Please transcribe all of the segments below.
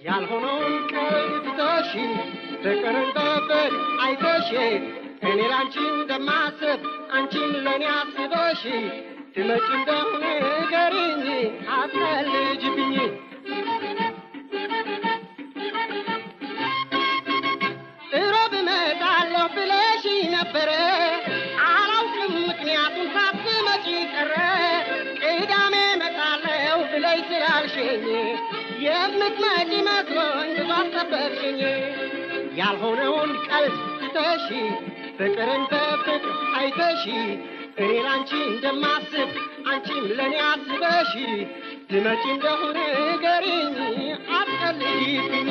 ያልሆነውን ቀልብተሽ ፍቅርን በፍቅር አይተሽ እኔ ላንቺ እንደማስብ አንቺም ለኔ አስበሽ ትመጪ እንደሆነ ንገሪኝ አትቀልጅብኝ እሮብ እመጣለሁ ብለሽ ነበረ አላውቅም ምክንያቱም ሳትመጪ ቀረ ቅዳሜ እመጣለሁ ብለሽ ስላልሽኝ የምትመጪ መስሎኝ ብዙ አሰበሽኝ ያልሆነውን ቀልድ ትተሽ ፍቅርን በፍቅር አይተሽ እኔ ላንቺ እንደማስብ አንቺም ለኔ አስበሽ ትመጪ እንደሆነ ንገሪኝ አትቀልጂብኝ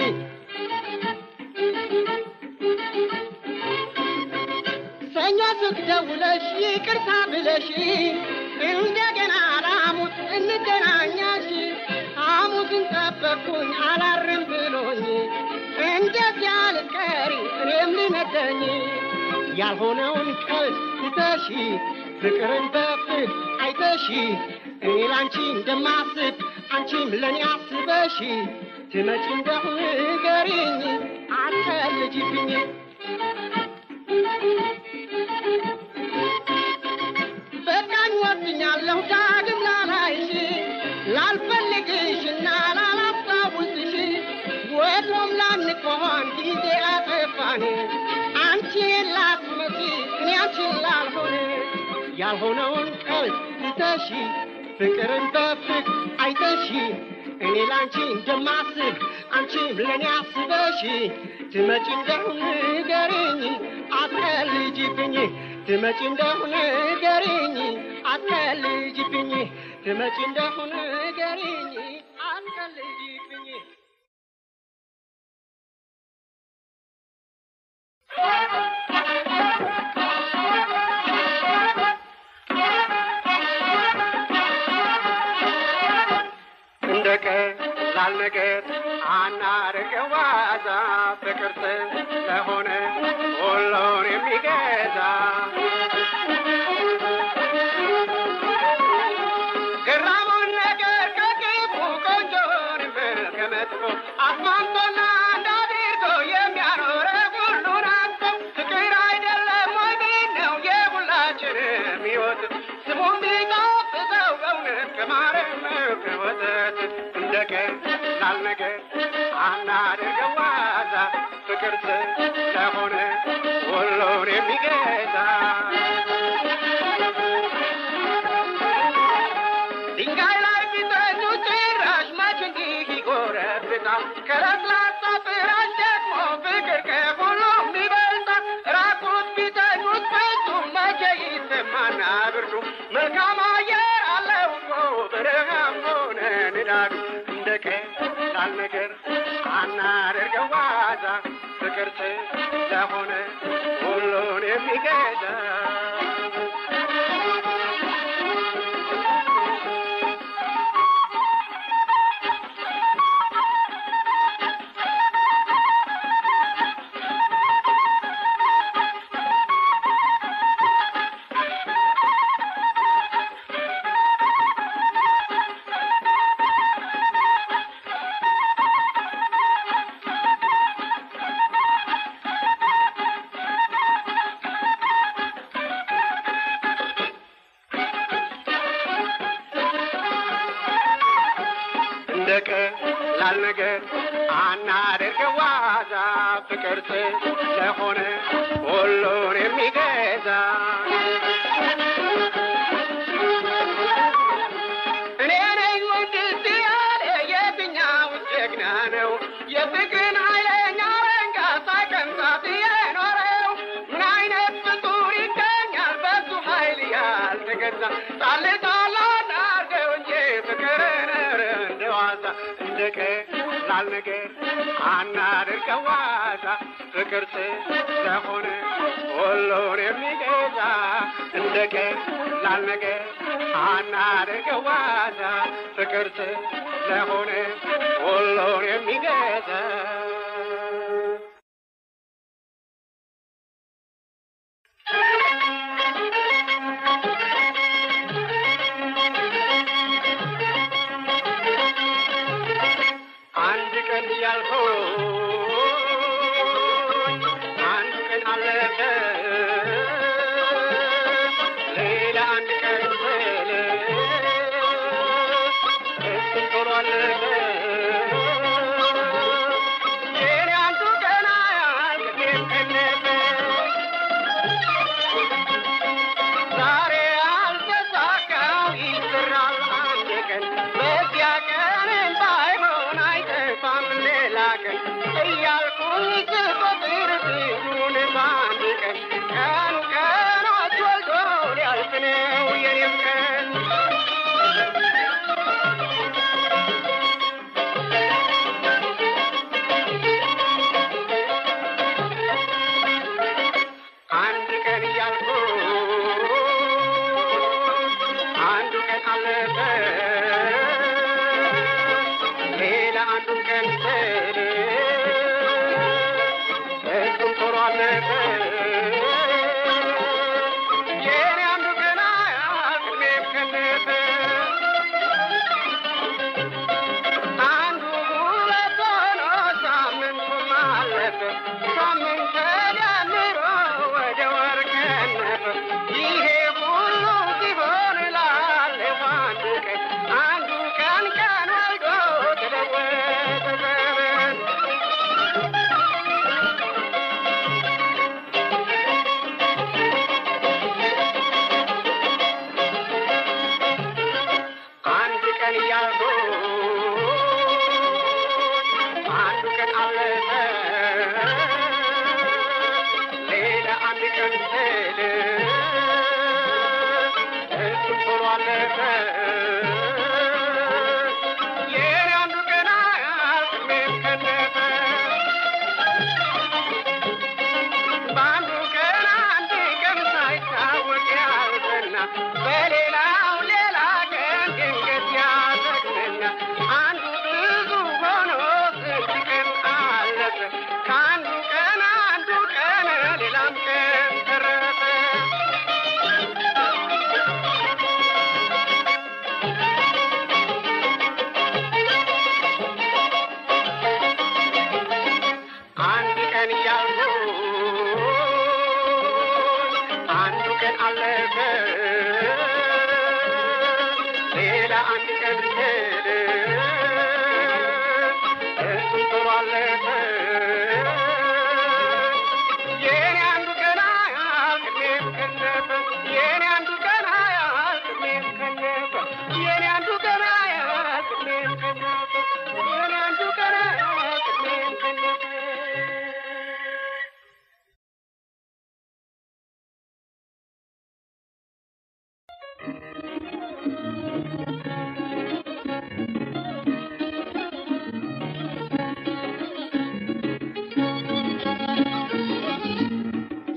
ሰኞ ስትደውለሽ ይቅርታ ብለሽ እንደገና ሐሙስ እንገናኛሽ ሐሙስን ጠበቅኩኝ አላርም ብሎኝ እንደዚያ ልትቀሪ እኔም ሊነደኝ ያልሆነውን ቀልድ ትተሽ ፍቅርን በፍቅር አይተሽ እኔ ላንቺ እንደማስብ አንቺም ለኔ አስበሽ ትመጪ እንደሆነ ንገሪኝ አትቀልጂብኝ በቃኝ ወጥኛለሁ ዳግም ላላይሽ ላልፈልግሽና ላላስታውስሽ ወድሎም ላንቆን ጊዜ አጠፋን አንቺ ላትመጪ እኔ አንቺን ላልሆን ያልሆነውን ቀልድ ትተሽ ፍቅርን በፍቅር አይተሽ እኔ ላንቺ እንደማስብ አንቺም ለኔ አስበሽ ትመጪ እንደሆነ ንገሪኝ አትቀልጂብኝ ትመጪ እንደሆነ ንገሪኝ አትቀልጂብኝ ትመጪ እንደሆነ ንገሪኝ አትቀልጂብኝ እንደቀ ላልነገር አናርገው ዋዛ ፍቅር ስለሆነ ሁሉን የሚገዛ ግራሙን ነገር ከክፉ ቆንጆን ከመጥፎ አስማምቶና እንዳድርጎ የሚያኖረ ሁሉን አንተ ፍቅር አይደለም ወይ ነው የሁላችንም ሕይወት ስሙን ቢጣፍጠው በእውነት ከማርም ከወተት እንደቀ ላልነገር አናድርገው ዋዛ ፍቅር ስለሆነ ሁሉን የሚገዛ ድንጋይ ላይ ቢተኙ ጭራሽ መች እንዲህ ይጎረብጣል ከለስላሳ ፍራሽ ደግሞ ፍቅር ከሁሉም ይበልጣል ራቁት ቢተኙት ፍጹም መቼ ይሰማና ብርዱ መልካም አየር አለው እኮ በረሃም ሆነ ንዳዱ እንደቀ ላልነገር አናድርገው ዋዛ ፍቅር ስለሆነ ሁሉን የሚገዛ እንደቀ ላልነገር አናድርገው ዋዛ ፍቅር ስለሆነ ሁሉን የሚገዛ እኔ ነኝ ወንድት ያለ የትኛው ጀግና ነው የፍቅርን ኃይለኛ ረንጋ ሳይቀምሳት የኖረው ምን አይነት ፍጡር ይገኛል በሱ ኃይል ያልተገዛ ጣል ጣል አድርገው እንጂ ፍቅርን እንደዋዛ እንደቀ ላልነገር አናድርገው ዋዛ ፍቅር ስለሆነ ሁሉን የሚገዛ እንደቀ ላልነገር አናድርገው ዋዛ ፍቅር ስለሆነ ሁሉን የሚገዛ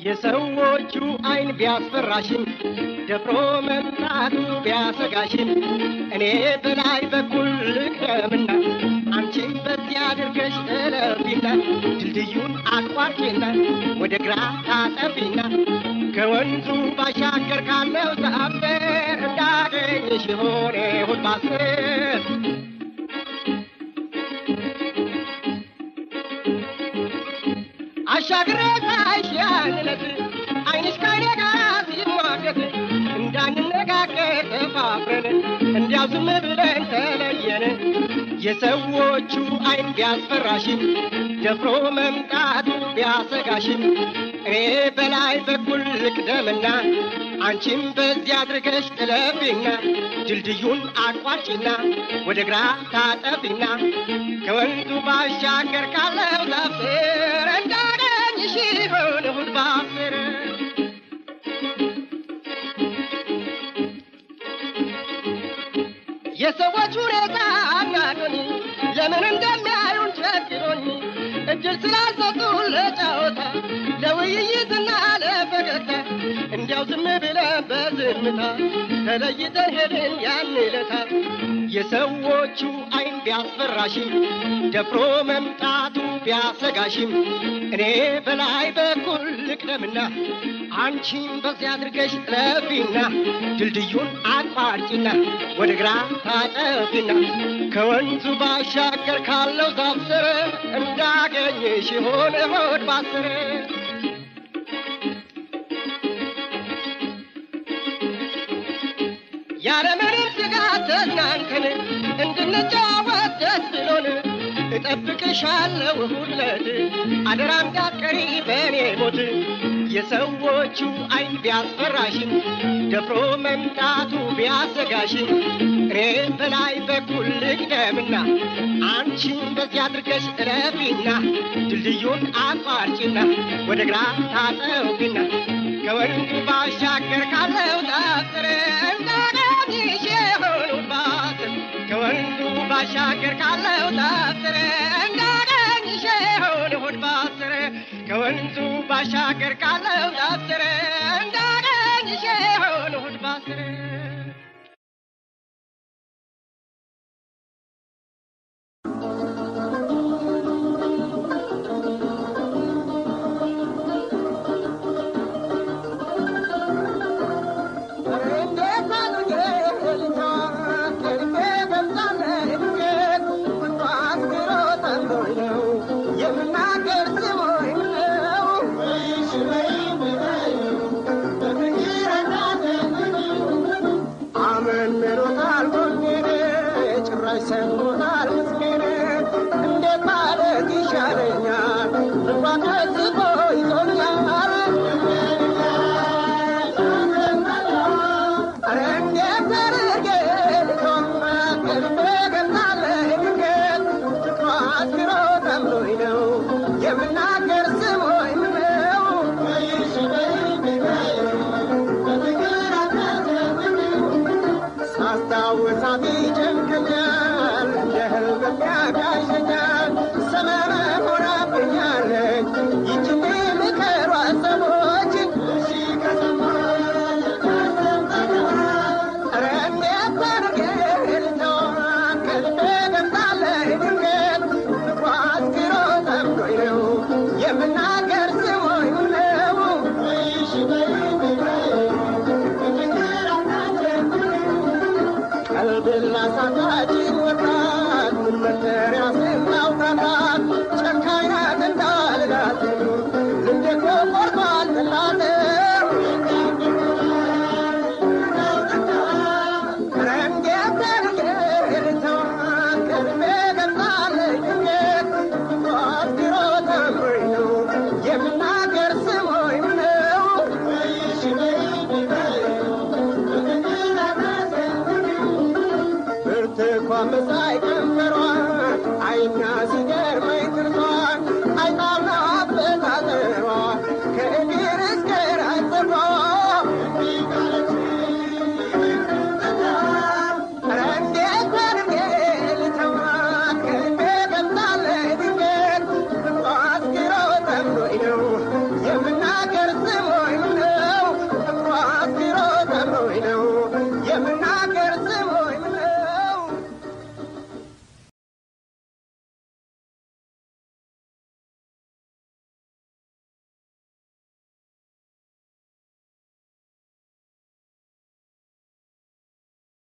የሰዎቹ አይን ቢያስፈራሽም ደፍሮ መምጣቱ ቢያሰጋሽም እኔ በላይ በኩል ልቅደምና አንቺን በዚያ አድርገሽ እለፊና ድልድዩን አቋርጪና ወደ ግራ ታጠፊና ከወንዙ ባሻገር ካለው ዛፍ ስር እንዳገኝሽ የሆነ እሑድ ባስር አሻግሬ ሳይሽ ያንለት አይንሽ ከኔ ጋር ሲሟገት እንዳንነጋገር ተፋፍረን እንዲያው ዝም ብለን ተለየን። የሰዎቹ አይን ቢያስፈራሽም ደፍሮ መምጣቱ ቢያሰጋሽም እኔ በላይ በኩል ልቅደምና አንቺም በዚያ አድርገሽ እለፊና ድልድዩን አቋርጪና ወደ ግራ ታጠፊና ከወንዙ ባሻገር ካለው ዛፍ ስር እንዳገኝሽ ይሆን እሑድ ባስር የሰዎች ሁኔታ አናዶኝ ለምን እንደሚያዩን ቸግሮኝ እድል ስላልሰጡን ለጨዋታ ለውይይትና ለፈገግታ እንዲያው ዝም ብለን በዝምታ ተለይተን ሄድን ያን ዕለታ የሰዎቹ አይን ቢያስፈራሽም ደፍሮ መምጣቱ ቢያሰጋሽም እኔ በላይ በኩል ልቅደምና አንቺም በዚያ አድርገሽ ጥለፊና ድልድዩን አቋርጪና ወደ ግራ ታጠፊና ከወንዙ ባሻገር ካለው ዛፍ ስር እንዳገኘሽ የሆነ ሆድ ባስር ያለምንም ስጋት ተዝናንተን እንድንጫወት ደስ ብሎን እጠብቅሻለሁ እሑድ ዕለት አደራ እንዳትቀሪ በእኔ ሞት የሰዎቹ አይን ቢያስፈራሽም ደፍሮ መምጣቱ ቢያሰጋሽም እኔ በላይ በኩል ልቅደምና አንቺን በዚያ አድርገሽ እለፊና ድልድዩን አቋርጪና ወደ ግራ ታጠፊና ከወንዙ ባሻገር ካለው ዛፍ ስር እንዳገኝሽ የሆነ ሆድ ባስር ከወንዙ ባሻገር ካለው ዛፍ ስር እንዳገኝሽ የሆነ ሆድ ባስር ከወንዙ ባሻገር ካለው ዛፍ ስር እንዳገኝሽ የሆነ ሆድ ባስር Mama